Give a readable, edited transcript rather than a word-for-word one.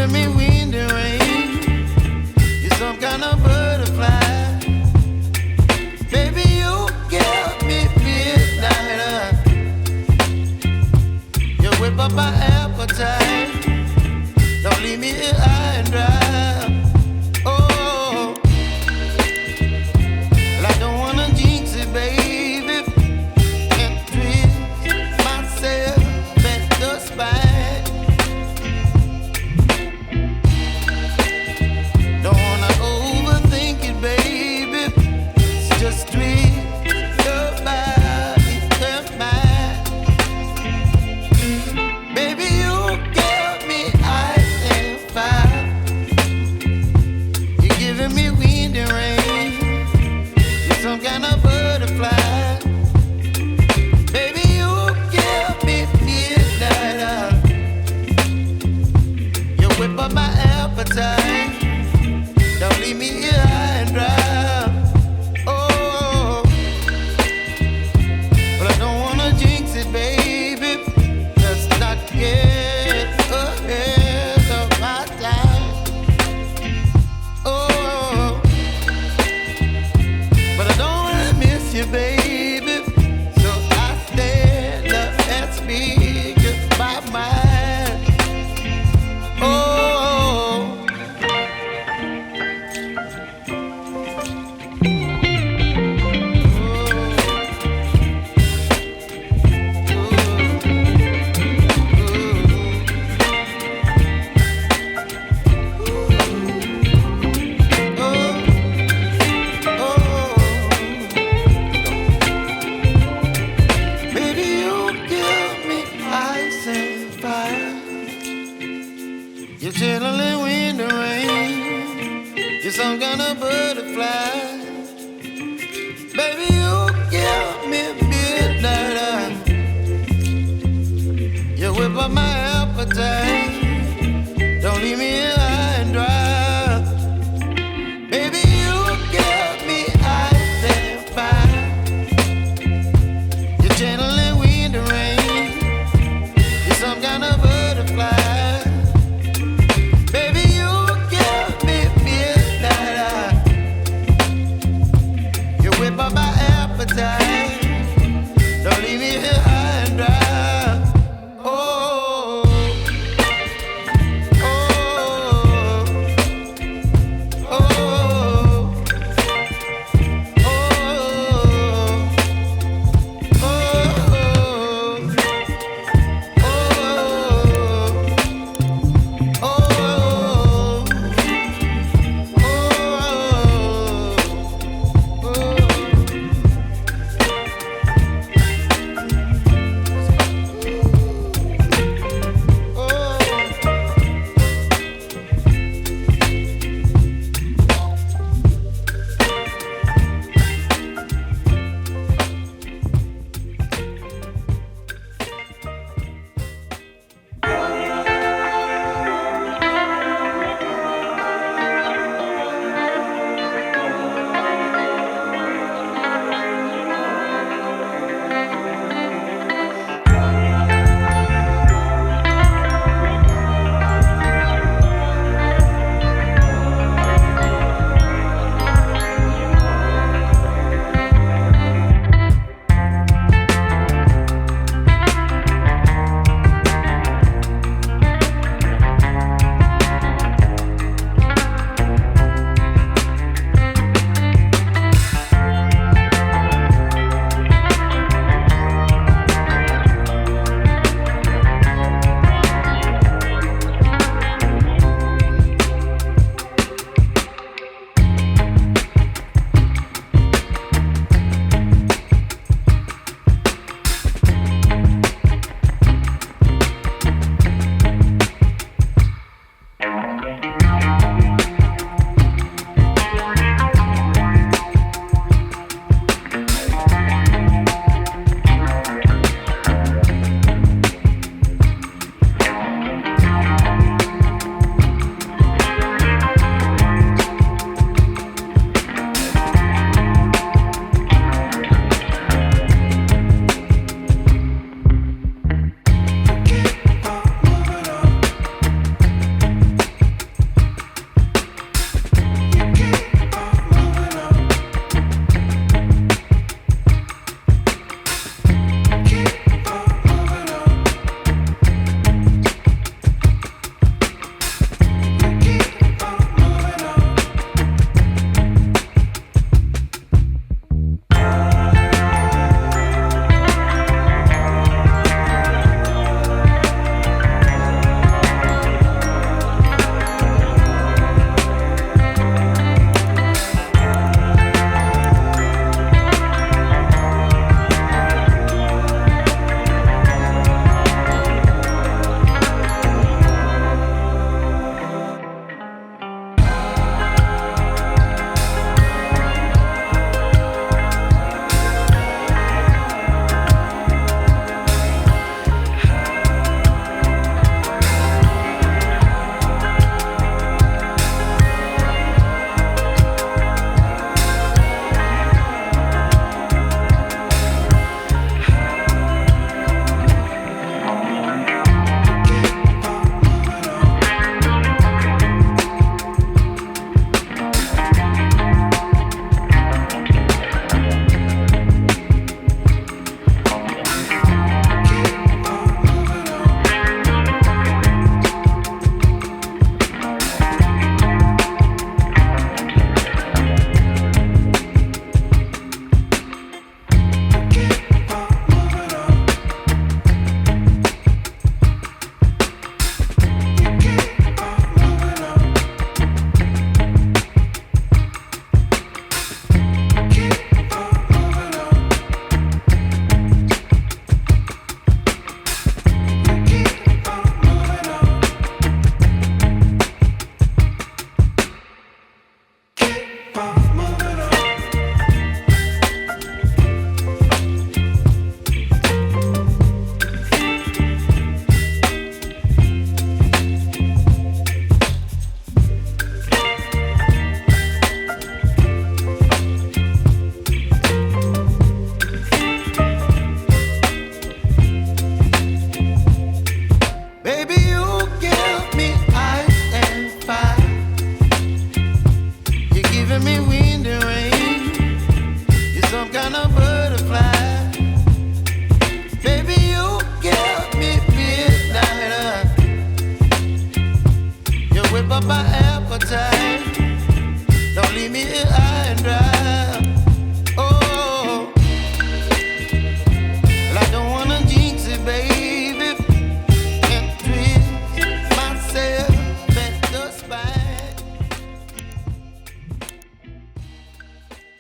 giving me wind and rain. You're some kind of butterfly. Baby, you give me midnight. You whip up my appetite. Don't leave me here high and dry. Oh, well, I don't wanna jinx it, baby, and twist myself at the spine. Don't wanna overthink it, baby. It's just twist your body and mine. Baby, you give me ice and fire. You're giving me wind and rain. You're some kind of butterfly. Baby, you give me midnight. You whip up my appetite. Don't leave me here high and dry. Oh, but I don't wanna jinx it, baby. Let's not get ahead of my time. Oh, but I don't wanna miss you, baby. So I stand up and speak my mind. Oh. Baby, you give me ice and fire. You're chilling wind and rain. You're some kind of butterfly. Baby, you give me midnight. You whip up my appetite.